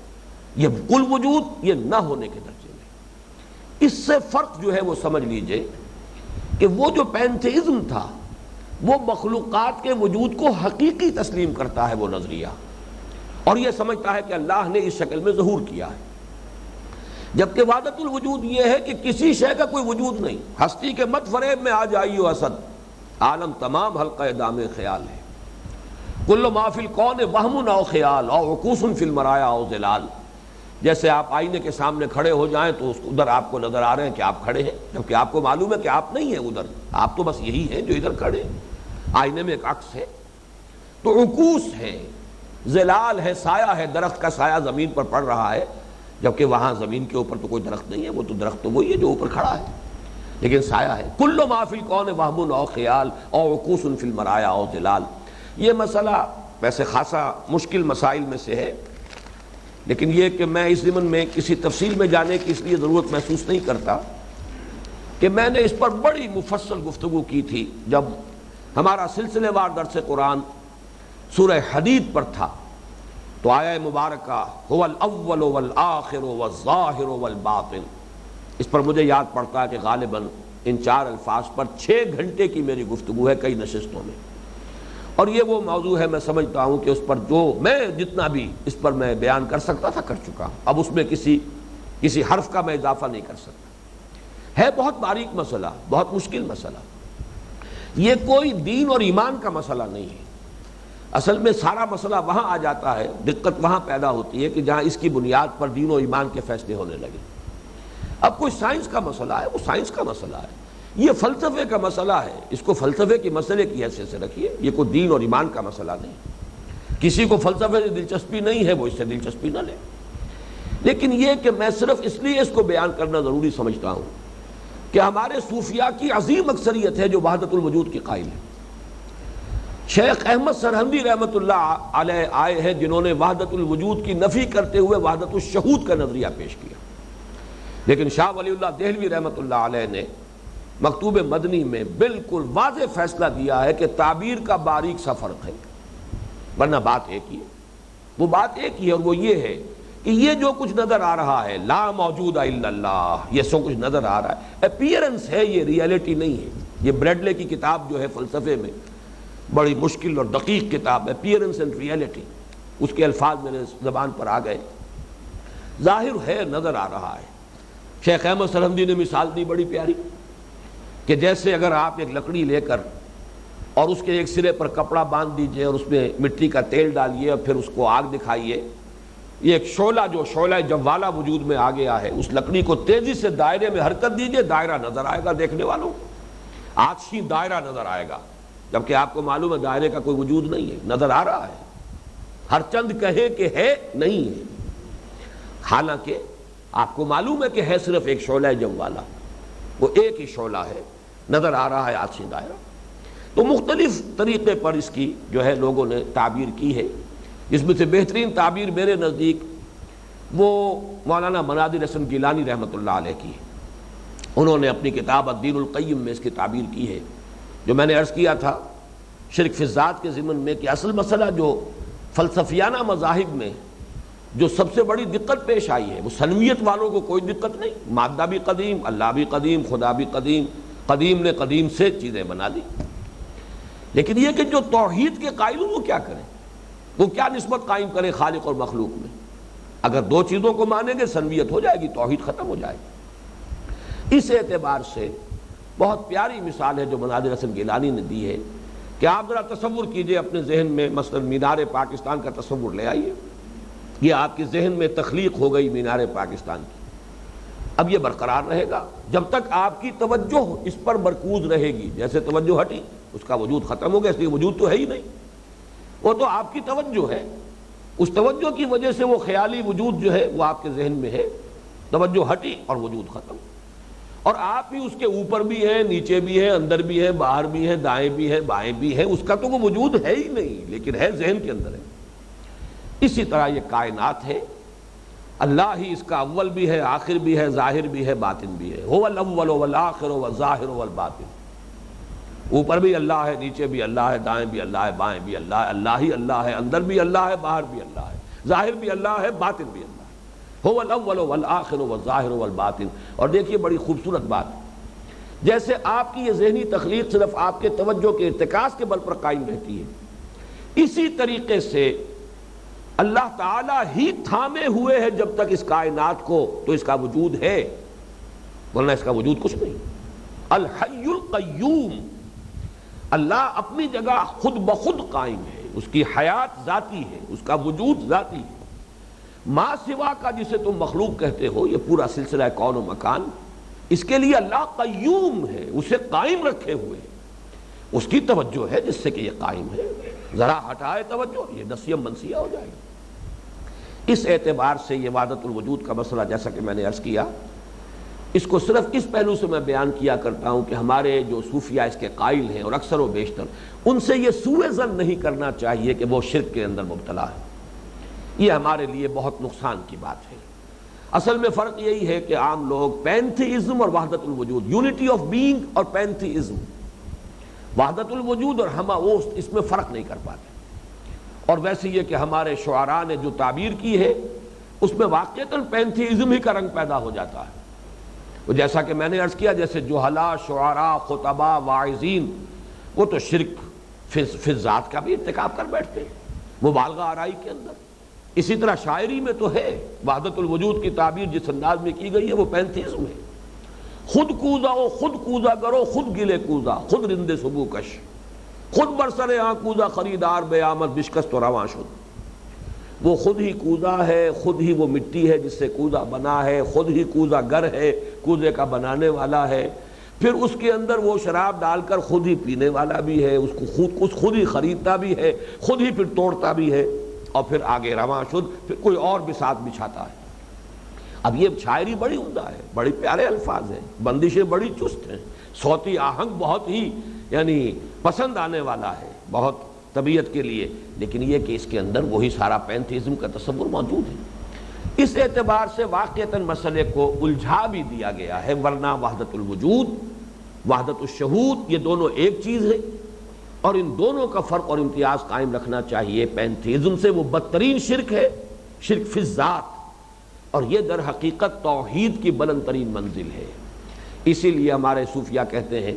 [SPEAKER 1] یہ کل وجود یہ نہ ہونے کے درجے میں۔ اس سے فرق جو ہے وہ سمجھ لیجئے کہ وہ جو پینتھیزم تھا وہ مخلوقات کے وجود کو حقیقی تسلیم کرتا ہے، وہ نظریہ، اور یہ سمجھتا ہے کہ اللہ نے اس شکل میں ظہور کیا ہے، جبکہ وحدت الوجود یہ ہے کہ کسی شے کا کوئی وجود نہیں، ہستی کے مت فریب میں آ جائیو اسد، عالم تمام حلقہ دام خیال ہے، کل ما فی الکون وہم او خیال او عکوس فی المرایا او ظلال۔ جیسے آپ آئینے کے سامنے کھڑے ہو جائیں تو ادھر آپ کو نظر آ رہے ہیں کہ آپ کھڑے ہیں، جبکہ آپ کو معلوم ہے کہ آپ نہیں ہیں ادھر، آپ تو بس یہی ہیں جو ادھر کھڑے ہیں، آئینے میں ایک عکس ہے، تو عکوس ہے، ظلال ہے، سایہ ہے، درخت کا سایہ زمین پر پڑ رہا ہے، جبکہ وہاں زمین کے اوپر تو کوئی درخت نہیں ہے، وہ تو درخت تو وہی ہے جو اوپر کھڑا ہے، لیکن سایہ ہے۔ کل ما فی الکون وہم او خیال او عکوس فی المرایا او ظلال۔ یہ مسئلہ ویسے خاصا مشکل مسائل میں سے ہے، لیکن یہ کہ میں اس ضمن میں کسی تفصیل میں جانے کی اس لیے ضرورت محسوس نہیں کرتا کہ میں نے اس پر بڑی مفصل گفتگو کی تھی جب ہمارا سلسلے وار درس قرآن سورہ حدید پر تھا، تو آیہ مبارکہ هو الاول والآخر والظاہر والباطن، اس پر مجھے یاد پڑتا ہے کہ غالباً ان 4 الفاظ پر 6 گھنٹے کی میری گفتگو ہے کئی نشستوں میں، اور یہ وہ موضوع ہے میں سمجھتا ہوں کہ اس پر جو میں جتنا بھی اس پر میں بیان کر سکتا تھا کر چکا ہوں، اب اس میں کسی حرف کا میں اضافہ نہیں کر سکتا۔ ہے بہت باریک مسئلہ، بہت مشکل مسئلہ، یہ کوئی دین اور ایمان کا مسئلہ نہیں ہے، اصل میں سارا مسئلہ وہاں آ جاتا ہے، دقت وہاں پیدا ہوتی ہے کہ جہاں اس کی بنیاد پر دین و ایمان کے فیصلے ہونے لگے۔ اب کوئی سائنس کا مسئلہ ہے، وہ سائنس کا مسئلہ ہے، یہ فلسفے کا مسئلہ ہے، اس کو فلسفے کے مسئلے کی حیثیت سے رکھیے، یہ کوئی دین اور ایمان کا مسئلہ نہیں۔ کسی کو فلسفے سے دلچسپی نہیں ہے وہ اس سے دلچسپی نہ لے، لیکن یہ کہ میں صرف اس لیے اس کو بیان کرنا ضروری سمجھتا ہوں کہ ہمارے صوفیاء کی عظیم اکثریت ہے جو وحدت الوجود کی قائل ہے۔ شیخ احمد سرہندی رحمۃ اللہ علیہ آئے ہیں جنہوں نے وحدت الوجود کی نفی کرتے ہوئے وحدت الشہود کا نظریہ پیش کیا، لیکن شاہ ولی اللہ دہلوی رحمۃ اللہ علیہ نے مکتوب مدنی میں بالکل واضح فیصلہ دیا ہے کہ تعبیر کا باریک سا فرق ہے، ورنہ بات ایک ہی ہے، وہ بات ایک ہی ہے، اور وہ یہ ہے کہ یہ جو کچھ نظر آ رہا ہے لا موجود الا اللہ، یہ سو کچھ نظر آ رہا ہے، اپیئرنس ہے، یہ ریئلٹی نہیں ہے۔ یہ بریڈلے کی کتاب جو ہے فلسفے میں بڑی مشکل اور دقیق کتاب ہے، اپیئرنس اینڈ ریئلٹی، اس کے الفاظ میرے زبان پر آ گئے، ظاہر ہے، نظر آ رہا ہے۔ شیخ احمد سرہندی نے مثال دی بڑی پیاری کہ جیسے اگر آپ ایک لکڑی لے کر اور اس کے ایک سرے پر کپڑا باندھ دیجئے اور اس میں مٹی کا تیل ڈالیے اور پھر اس کو آگ دکھائیے، یہ ایک شعلہ جو شعلہ جوالا وجود میں آ گیا ہے، اس لکڑی کو تیزی سے دائرے میں حرکت دیجئے، دائرہ نظر آئے گا دیکھنے والوں، آتشی دائرہ نظر آئے گا، جبکہ آپ کو معلوم ہے دائرے کا کوئی وجود نہیں ہے، نظر آ رہا ہے، ہر چند کہے کہ ہے نہیں ہے، حالانکہ آپ کو معلوم ہے کہ ہے صرف ایک شعلہ جوالا، وہ ایک ہی شعلہ ہے، نظر آ رہا ہے آتشی دائرہ۔ تو مختلف طریقے پر اس کی جو ہے لوگوں نے تعبیر کی ہے، جس میں سے بہترین تعبیر میرے نزدیک وہ مولانا مناظر حسن گیلانی رحمۃ اللہ علیہ کی ہے۔ انہوں نے اپنی کتاب الدین القیم میں اس کی تعبیر کی ہے، جو میں نے عرض کیا تھا شرک فی الذات کے ضمن میں کہ اصل مسئلہ جو فلسفیانہ مذاہب میں جو سب سے بڑی دقت پیش آئی ہے، وہ سنویت والوں کو کوئی دقت نہیں، مادہ بھی قدیم، اللہ بھی قدیم، خدا بھی قدیم، قدیم نے قدیم سے چیزیں بنا دی، لیکن یہ کہ جو توحید کے قائل ہوں وہ کیا کریں، وہ کیا نسبت قائم کریں خالق اور مخلوق میں؟ اگر دو چیزوں کو مانیں گے سنویت ہو جائے گی، توحید ختم ہو جائے گی۔ اس اعتبار سے بہت پیاری مثال ہے جو مناظر حسن گیلانی نے دی ہے کہ آپ ذرا تصور کیجئے اپنے ذہن میں مثلا مینار پاکستان کا تصور لے آئیے، یہ آپ کے ذہن میں تخلیق ہو گئی مینار پاکستان کی، اب یہ برقرار رہے گا جب تک آپ کی توجہ اس پر مرکوز رہے گی، جیسے توجہ ہٹی اس کا وجود ختم ہو گیا، اس لیے وجود تو ہے ہی نہیں، وہ تو آپ کی توجہ ہے، اس توجہ کی وجہ سے وہ خیالی وجود جو ہے وہ آپ کے ذہن میں ہے، توجہ ہٹی اور وجود ختم، اور آپ بھی اس کے اوپر بھی ہیں، نیچے بھی ہیں، اندر بھی ہیں، باہر بھی ہیں، دائیں بھی ہیں، بائیں بھی ہیں، اس کا تو وہ وجود ہے ہی نہیں، لیکن ہے ذہن کے اندر ہے۔ اسی طرح یہ کائنات ہے، اللہ ہی اس کا اول بھی ہے، آخر بھی ہے، ظاہر بھی ہے، باطن بھی ہے، هو الاول والآخر والظاہر والباطن، اوپر بھی اللہ ہے، نیچے بھی اللہ ہے، دائیں بھی اللہ ہے، بائیں بھی اللہ ہے، اللہ ہی اللہ ہے، اندر بھی اللہ ہے، باہر بھی اللہ ہے، ظاہر بھی اللہ ہے، باطن بھی اللہ ہے، هو الاول والآخر والظاہر والباطن۔ اور دیکھیے بڑی خوبصورت بات، جیسے آپ کی یہ ذہنی تخلیق صرف آپ کے توجہ کے ارتکاز کے بل پر قائم رہتی ہے، اسی طریقے سے اللہ تعالیٰ ہی تھامے ہوئے ہے جب تک اس کائنات کو، تو اس کا وجود ہے، ورنہ اس کا وجود کچھ نہیں۔ الحی القیوم، اللہ اپنی جگہ خود بخود قائم ہے، اس کی حیات ذاتی ہے، اس کا وجود ذاتی ہے۔ ما سوا کا جسے تم مخلوق کہتے ہو، یہ پورا سلسلہ کون و مکان، اس کے لیے اللہ قیوم ہے، اسے قائم رکھے ہوئے ہے، اس کی توجہ ہے جس سے کہ یہ قائم ہے، ذرا ہٹائے توجہ یہ نسیم منسیہ ہو جائے گا۔ اس اعتبار سے یہ وحدت الوجود کا مسئلہ جیسا کہ میں نے عرض کیا، اس کو صرف اس پہلو سے میں بیان کیا کرتا ہوں کہ ہمارے جو صوفیہ اس کے قائل ہیں اور اکثر و بیشتر ان سے یہ سوء ظن نہیں کرنا چاہیے کہ وہ شرک کے اندر مبتلا ہے، یہ ہمارے لیے بہت نقصان کی بات ہے۔ اصل میں فرق یہی ہے کہ عام لوگ پینتھیزم اور وحدت الوجود، یونٹی آف بینگ اور پینتھیزم، وحدت الوجود اور ہمہ اوست، اس میں فرق نہیں کر پاتے، اور ویسے یہ کہ ہمارے شعراء نے جو تعبیر کی ہے اس میں واقعتاً پینتھیزم ہی کا رنگ پیدا ہو جاتا ہے، وہ جیسا کہ میں نے عرض کیا جیسے جہلاء، شعراء، خطباء، واعظین، وہ تو شرک فی الذات کا بھی ارتکاب کر بیٹھتے ہیں مبالغہ آرائی کے اندر۔ اسی طرح شاعری میں تو ہے وحدت الوجود کی تعبیر جس انداز میں کی گئی ہے وہ پینتھیزم ہے، خود کوزا او خود کوزا کرو، خود گلے کوزا، خود رند سبو کش، خود برسر آن کوزا خریدار بے آمد بشکست و رواں شد، وہ خود ہی کوزا ہے، خود ہی وہ مٹی ہے جس سے کوزا بنا ہے، خود ہی کوزا گر ہے، کوزے کا بنانے والا ہے، پھر اس کے اندر وہ شراب ڈال کر خود ہی پینے والا بھی ہے، اس کو خود ہی خریدتا بھی ہے، خود ہی پھر توڑتا بھی ہے، اور پھر آگے رواں شد، پھر کوئی اور بساط بچھاتا ہے۔ اب یہ شاعری بڑی عمدہ ہے، بڑے پیارے الفاظ ہیں، بندشیں بڑی چست ہیں، صوتی آہنگ بہت ہی یعنی پسند آنے والا ہے بہت طبیعت کے لیے، لیکن یہ کہ اس کے اندر وہی سارا پینتھیزم کا تصور موجود ہے۔ اس اعتبار سے واقعتاً مسئلے کو الجھا بھی دیا گیا ہے، ورنہ وحدت الوجود، وحدت الشہود، یہ دونوں ایک چیز ہے، اور ان دونوں کا فرق اور امتیاز قائم رکھنا چاہیے۔ پینتھیزم سے وہ بدترین شرک ہے، شرک فی الذات، اور یہ در حقیقت توحید کی بلند ترین منزل ہے۔ اسی لیے ہمارے صوفیہ کہتے ہیں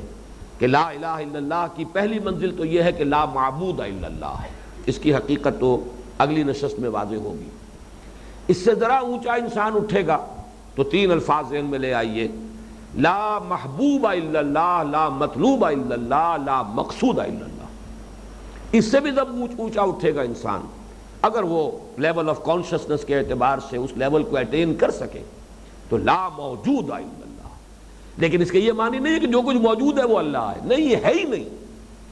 [SPEAKER 1] کہ لا الہ الا اللہ کی پہلی منزل تو یہ ہے کہ لا معبود الا اللہ، اس کی حقیقت تو اگلی نشست میں واضح ہوگی۔ اس سے ذرا اونچا انسان اٹھے گا تو تین الفاظ ذہن میں لے آئیے لا محبوب الا اللہ، لا مطلوب الا اللہ، لا مقصود الا اللہ۔ اس سے بھی جب اونچا اٹھے گا انسان، اگر وہ لیول آف کانشسنس کے اعتبار سے اس لیول کو اٹین کر سکے تو لا موجود الا اللہ۔ لیکن اس کے یہ معنی نہیں ہے کہ جو کچھ موجود ہے وہ اللہ ہے، نہیں، یہ ہے ہی نہیں۔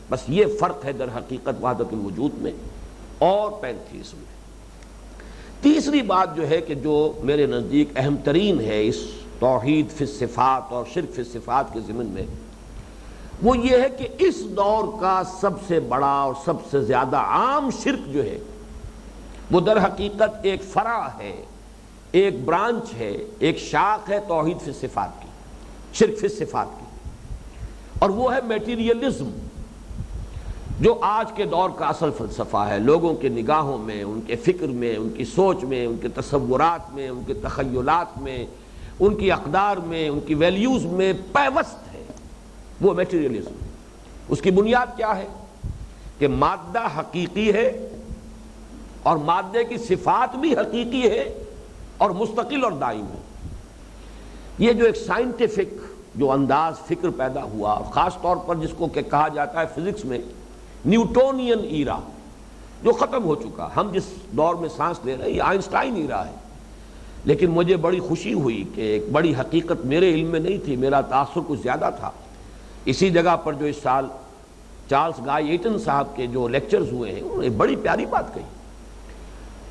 [SPEAKER 1] بس یہ فرق ہے در حقیقت وحدت الوجود میں اور پینتھیس میں۔ تیسری بات جو ہے کہ جو میرے نزدیک اہم ترین ہے اس توحید فی الصفات اور شرک فی الصفات کے ضمن میں، وہ یہ ہے کہ اس دور کا سب سے بڑا اور سب سے زیادہ عام شرک جو ہے وہ در حقیقت ایک فرع ہے، ایک برانچ ہے، ایک شاخ ہے توحید فی الصفات کی، شرک فی الصفات کی، اور وہ ہے میٹیریلزم، جو آج کے دور کا اصل فلسفہ ہے۔ لوگوں کے نگاہوں میں، ان کے فکر میں، ان کی سوچ میں، ان کے تصورات میں، ان کے تخیلات میں، ان کی اقدار میں، ان کی ویلیوز میں پیوست ہے وہ میٹیریلزم۔ اس کی بنیاد کیا ہے کہ مادہ حقیقی ہے اور مادے کی صفات بھی حقیقی ہے اور مستقل اور دائم ہے۔ یہ جو ایک سائنٹیفک جو انداز فکر پیدا ہوا، خاص طور پر جس کو کہ کہا جاتا ہے فزکس میں نیوٹونین ایرا، جو ختم ہو چکا، ہم جس دور میں سانس لے رہے ہیں یہ آئنسٹائن ایرا ہے۔ لیکن مجھے بڑی خوشی ہوئی کہ ایک بڑی حقیقت میرے علم میں نہیں تھی، میرا تاثر کچھ زیادہ تھا۔ اسی جگہ پر جو اس سال چارلس گائے ایٹن صاحب کے جو لیکچرز ہوئے ہیں، انہوں نے بڑی پیاری بات کہی۔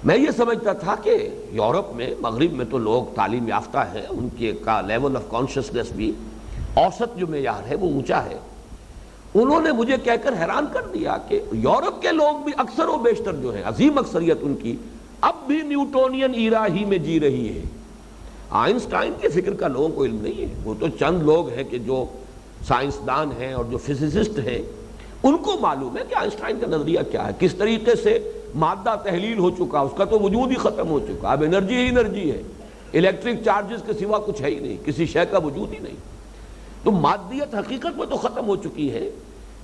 [SPEAKER 1] میں یہ سمجھتا تھا کہ یورپ میں، مغرب میں تو لوگ تعلیم یافتہ ہیں، ان کے کا لیول آف کانشسنس بھی اوسط جو معیار ہے وہ اونچا ہے۔ انہوں نے مجھے کہہ کر حیران کر دیا کہ یورپ کے لوگ بھی اکثر و بیشتر جو ہیں، عظیم اکثریت ان کی، اب بھی نیوٹونین ایرا ہی میں جی رہی ہے۔ آئنسٹائن کے فکر کا لوگوں کو علم نہیں ہے، وہ تو چند لوگ ہیں کہ جو سائنسدان ہیں اور جو فزسسٹ ہیں، ان کو معلوم ہے کہ آئنسٹائن کا نظریہ کیا ہے، کس طریقے سے مادہ تحلیل ہو چکا، اس کا تو وجود ہی ختم ہو چکا، اب انرجی ہی انرجی ہے، الیکٹرک چارجز کے سوا کچھ ہے ہی نہیں، کسی شے کا وجود ہی نہیں۔ تو مادیت حقیقت میں تو ختم ہو چکی ہے،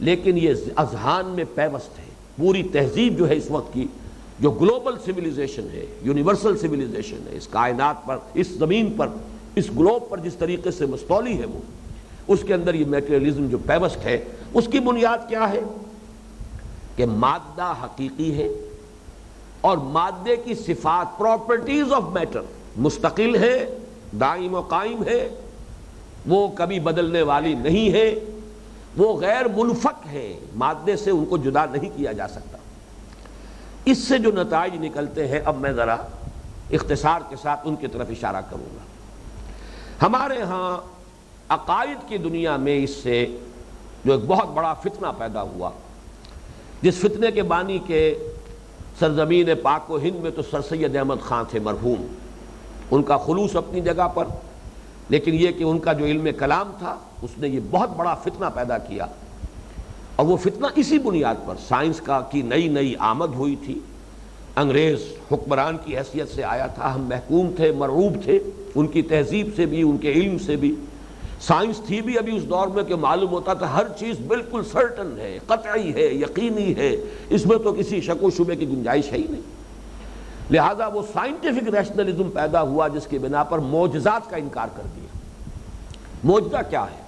[SPEAKER 1] لیکن یہ اذہان میں پیوست ہے۔ پوری تہذیب جو ہے اس وقت کی، جو گلوبل سویلائزیشن ہے، یونیورسل سویلائزیشن ہے، اس کائنات پر، اس زمین پر، اس گلوب پر جس طریقے سے مستولی ہے وہ، اس کے اندر یہ میٹیریلزم جو پیوست ہے، اس کی بنیاد کیا ہے کہ مادہ حقیقی ہے اور مادے کی صفات، پراپرٹیز آف میٹر مستقل ہے، دائم و قائم ہے، وہ کبھی بدلنے والی نہیں ہے، وہ غیر منفک ہے، مادے سے ان کو جدا نہیں کیا جا سکتا۔ اس سے جو نتائج نکلتے ہیں، اب میں ذرا اختصار کے ساتھ ان کی طرف اشارہ کروں گا۔ ہمارے ہاں عقائد کی دنیا میں اس سے جو ایک بہت بڑا فتنہ پیدا ہوا، جس فتنے کے بانی کے سرزمین پاک و ہند میں تو سر سید احمد خان تھے مرحوم، ان کا خلوص اپنی جگہ پر، لیکن یہ کہ ان کا جو علم کلام تھا اس نے یہ بہت بڑا فتنہ پیدا کیا، اور وہ فتنہ اسی بنیاد پر سائنس کی نئی نئی آمد ہوئی تھی، انگریز حکمران کی حیثیت سے آیا تھا، ہم محکوم تھے، مرعوب تھے ان کی تہذیب سے بھی، ان کے علم سے بھی۔ سائنس تھی بھی ابھی اس دور میں کہ معلوم ہوتا تھا ہر چیز بالکل سرٹن ہے، قطعی ہے، یقینی ہے، اس میں تو کسی شک و شبے کی گنجائش ہے ہی نہیں۔ لہذا وہ سائنٹیفک ریشنلزم پیدا ہوا جس کی بنا پر معجزات کا انکار کر دیا۔ معجزہ کیا ہے؟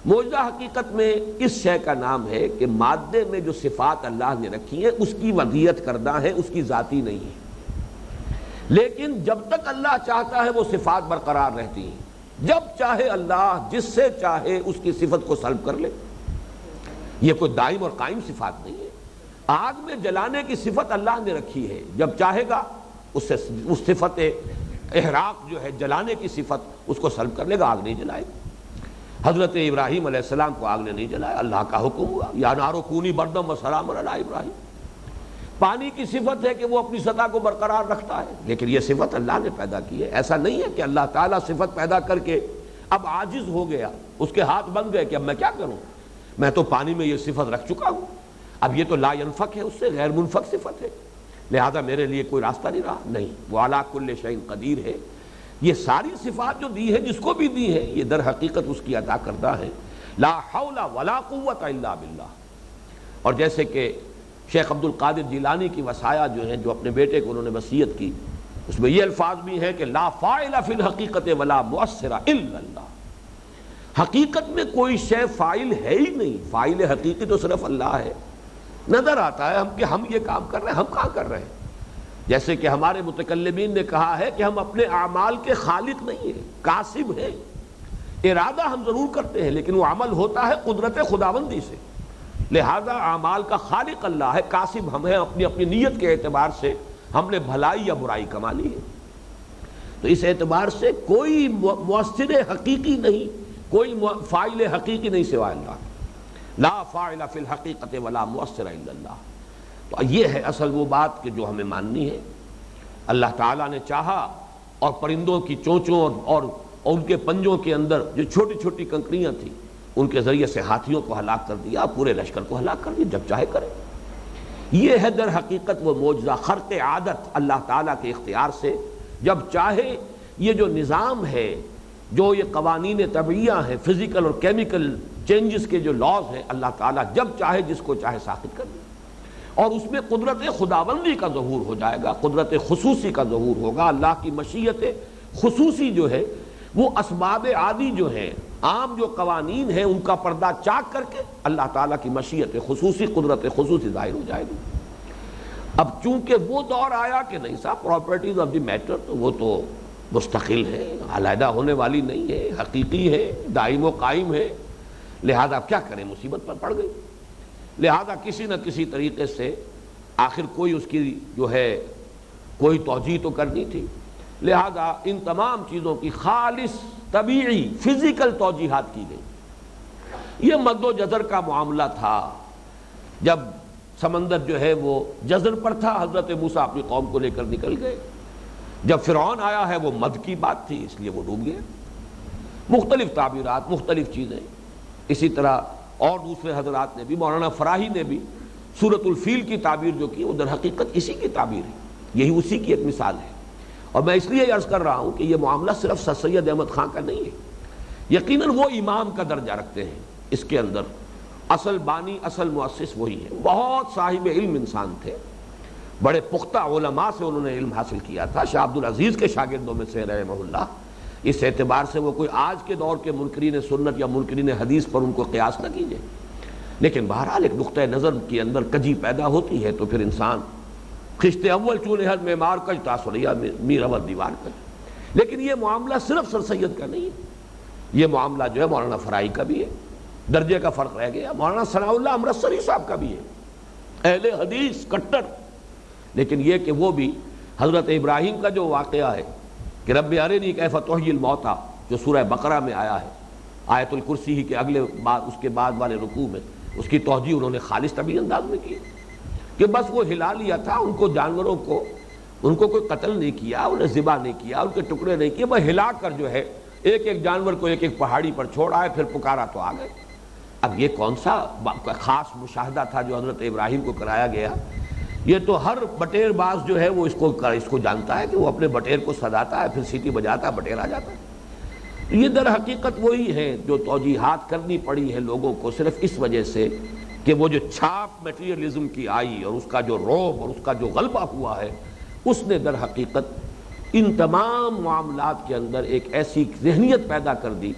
[SPEAKER 1] معجزہ حقیقت میں اس شے کا نام ہے کہ مادے میں جو صفات اللہ نے رکھی ہیں اس کی وضعیت کردہ ہے، اس کی ذاتی نہیں ہے، لیکن جب تک اللہ چاہتا ہے وہ صفات برقرار رہتی ہیں، جب چاہے اللہ جس سے چاہے اس کی صفت کو سلب کر لے۔ یہ کوئی دائم اور قائم صفات نہیں ہے۔ آگ میں جلانے کی صفت اللہ نے رکھی ہے، جب چاہے گا اس سے اس صفت احراق جو ہے جلانے کی صفت اس کو سلب کر لے گا، آگ نہیں جلائے گا۔ حضرت ابراہیم علیہ السلام کو آگ نے نہیں جلایا، اللہ کا حکم ہوا یا نار کونی بردم و سلام علی ابراہیم۔ پانی کی صفت ہے کہ وہ اپنی سطح کو برقرار رکھتا ہے، لیکن یہ صفت اللہ نے پیدا کی ہے۔ ایسا نہیں ہے کہ اللہ تعالیٰ صفت پیدا کر کے اب عاجز ہو گیا، اس کے ہاتھ بند گئے کہ اب میں کیا کروں، میں تو پانی میں یہ صفت رکھ چکا ہوں، اب یہ تو لا ينفک ہے، اس سے غیر منفک صفت ہے، لہذا میرے لیے کوئی راستہ نہیں رہا۔ نہیں، وہ علی کل شیء قدیر ہے۔ یہ ساری صفات جو دی ہے، جس کو بھی دی ہے، یہ در حقیقت اس کی عطا کردہ ہے۔ لا حول ولا قوت الا باللہ۔ اور جیسے کہ شیخ عبد القادر جیلانی کی وصایا جو ہیں، جو اپنے بیٹے کو انہوں نے وصیت کی، اس میں یہ الفاظ بھی ہیں کہ لا فاعل فی الحقیقت ولا مؤثر الا اللہ۔ حقیقت میں کوئی شے فاعل ہے ہی نہیں، فاعل حقیقی تو صرف اللہ ہے۔ نظر آتا ہے کہ ہم یہ کام کر رہے ہیں، ہم کہاں کر رہے ہیں؟ جیسے کہ ہمارے متکلمین نے کہا ہے کہ ہم اپنے اعمال کے خالق نہیں ہیں، کاسب ہیں۔ ارادہ ہم ضرور کرتے ہیں لیکن وہ عمل ہوتا ہے قدرت خداوندی سے، لہذا اعمال کا خالق اللہ ہے، کاسب ہم ہیں۔ اپنی اپنی نیت کے اعتبار سے ہم نے بھلائی یا برائی کما لی ہے۔ تو اس اعتبار سے کوئی مؤثر حقیقی نہیں، کوئی فاعل حقیقی نہیں سوائے اللہ، لا فاعل فی الحقیقت ولا مؤثر الا اللہ۔ تو یہ ہے اصل وہ بات کہ جو ہمیں ماننی ہے۔ اللہ تعالیٰ نے چاہا اور پرندوں کی چونچوں اور ان کے پنجوں کے اندر جو چھوٹی چھوٹی کنکریاں تھیں ان کے ذریعے سے ہاتھیوں کو ہلاک کر دیا، پورے لشکر کو ہلاک کر دیا، جب چاہے کرے۔ یہ ہے در حقیقت وہ معجزہ، خرق عادت اللہ تعالیٰ کے اختیار سے، جب چاہے یہ جو نظام ہے، جو یہ قوانین طبعیہ ہیں، فزیکل اور کیمیکل چینجز کے جو لاز ہیں، اللہ تعالیٰ جب چاہے جس کو چاہے ساخت کر دے، اور اس میں قدرت خداوندی کا ظہور ہو جائے گا، قدرت خصوصی کا ظہور ہوگا۔ اللہ کی مشیت خصوصی جو ہے وہ اسباب عادی جو ہیں، عام جو قوانین ہیں، ان کا پردہ چاک کر کے اللہ تعالیٰ کی مشیت خصوصی، قدرت خصوصی ظاہر ہو جائے گی۔ اب چونکہ وہ دور آیا کہ نہیں صاحب پراپرٹیز آف دی میٹر تو وہ تو مستقل ہے، علیحدہ ہونے والی نہیں ہے، حقیقی ہے، دائم و قائم ہے، لہذا کیا کریں، مصیبت پر پڑ گئی۔ لہذا کسی نہ کسی طریقے سے آخر کوئی اس کی جو ہے کوئی توجیہ تو کرنی تھی، لہذا ان تمام چیزوں کی خالص طبیعی فزیکل توجیحات کی گئی۔ یہ مد و جزر کا معاملہ تھا، جب سمندر جو ہے وہ جزر پر تھا، حضرت موسیٰ اپنی قوم کو لے کر نکل گئے، جب فرعون آیا ہے وہ مد کی بات تھی اس لیے وہ ڈوب گئے۔ مختلف تعبیرات، مختلف چیزیں، اسی طرح اور دوسرے حضرات نے بھی، مولانا فراہی نے بھی سورۃ الفیل کی تعبیر جو کی وہ در حقیقت اسی کی تعبیر ہے، یہی اسی کی ایک مثال ہے۔ اور میں اس لیے عرض کر رہا ہوں کہ یہ معاملہ صرف سر سید احمد خان کا نہیں ہے، یقیناً وہ امام کا درجہ رکھتے ہیں اس کے اندر، اصل بانی، اصل مؤسس وہی ہے۔ بہت صاحب علم انسان تھے، بڑے پختہ علماء سے انہوں نے علم حاصل کیا تھا، شاہ عبد العزیز کے شاگردوں میں سے رحمہ اللہ۔ اس اعتبار سے وہ کوئی آج کے دور کے منکرین سنت یا منکرین حدیث پر ان کو قیاس نہ کیجیے، لیکن بہرحال ایک نقطۂ نظر کے اندر کجی پیدا ہوتی ہے تو پھر انسان خشتے اول چولے ہر معمار کج تاثریا میر اول دیوار کج۔ لیکن یہ معاملہ صرف سر سید کا نہیں ہے، یہ معاملہ جو ہے مولانا فرائی کا بھی ہے، درجے کا فرق رہ گیا، مولانا ثناء اللہ امرتسری صاحب کا بھی ہے، اہل حدیث کٹر۔ لیکن یہ کہ وہ بھی حضرت ابراہیم کا جو واقعہ ہے کہ رب ارنی کیف تحیی الموتیٰ، جو سورہ بقرہ میں آیا ہے، آیت الکرسی ہی کے اگلے بعد اس کے بعد والے رکوع میں، اس کی توجیہ انہوں نے خالص طبعی انداز میں کی کہ بس وہ ہلا لیا تھا، ان کو جانوروں کو ان کو کوئی قتل نہیں کیا، انہیں ذبح نہیں کیا، ان کے ٹکڑے نہیں کیے، وہ ہلا کر جو ہے ایک ایک جانور کو ایک ایک پہاڑی پر چھوڑ آئے، پھر پکارا تو آ گئے۔ اب یہ کون سا خاص مشاہدہ تھا جو حضرت ابراہیم کو کرایا گیا؟ یہ تو ہر بٹیر باز جو ہے وہ اس کو جانتا ہے کہ وہ اپنے بٹیر کو سداتا ہے، پھر سیٹی بجاتا ہے، بٹیر آ جاتا ہے۔ یہ در حقیقت وہی ہے جو توجیحات کرنی پڑی ہے لوگوں کو صرف اس وجہ سے کہ وہ جو چھاپ میٹیریلزم کی آئی اور اس کا جو رعب اور اس کا جو غلبہ ہوا ہے، اس نے در حقیقت ان تمام معاملات کے اندر ایک ایسی ذہنیت پیدا کر دی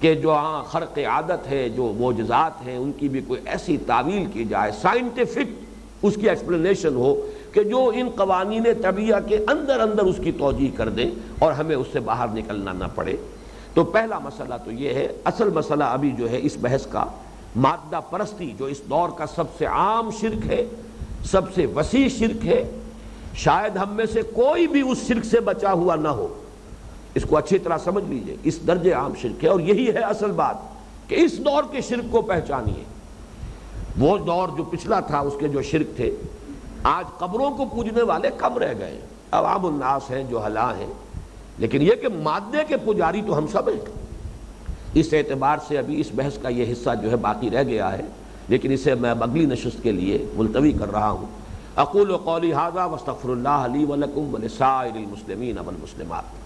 [SPEAKER 1] کہ جو خرق عادت ہے، جو معجزات ہیں، ان کی بھی کوئی ایسی تعویل کی جائے، سائنٹیفک اس کی ایکسپلینیشن ہو کہ جو ان قوانین طبیعہ کے اندر اندر اس کی توجیہ کر دیں اور ہمیں اس سے باہر نکلنا نہ پڑے۔ تو پہلا مسئلہ تو یہ ہے، اصل مسئلہ ابھی جو ہے اس بحث کا مادہ پرستی، جو اس دور کا سب سے عام شرک ہے، سب سے وسیع شرک ہے، شاید ہم میں سے کوئی بھی اس شرک سے بچا ہوا نہ ہو، اس کو اچھی طرح سمجھ لیجئے، اس درجے عام شرک ہے۔ اور یہی ہے اصل بات کہ اس دور کے شرک کو پہچانیے۔ وہ دور جو پچھلا تھا اس کے جو شرک تھے، آج قبروں کو پوجنے والے کم رہ گئے، عوام الناس ہیں جو ہلا ہیں، لیکن یہ کہ مادے کے پجاری تو ہم سب ہیں۔ اس اعتبار سے ابھی اس بحث کا یہ حصہ جو ہے باقی رہ گیا ہے، لیکن اسے میں اگلی نشست کے لیے ملتوی کر رہا ہوں۔ اقول قولی ھذا واستغفر اللہ لی ولکم ولسائر المسلمین والمسلمات۔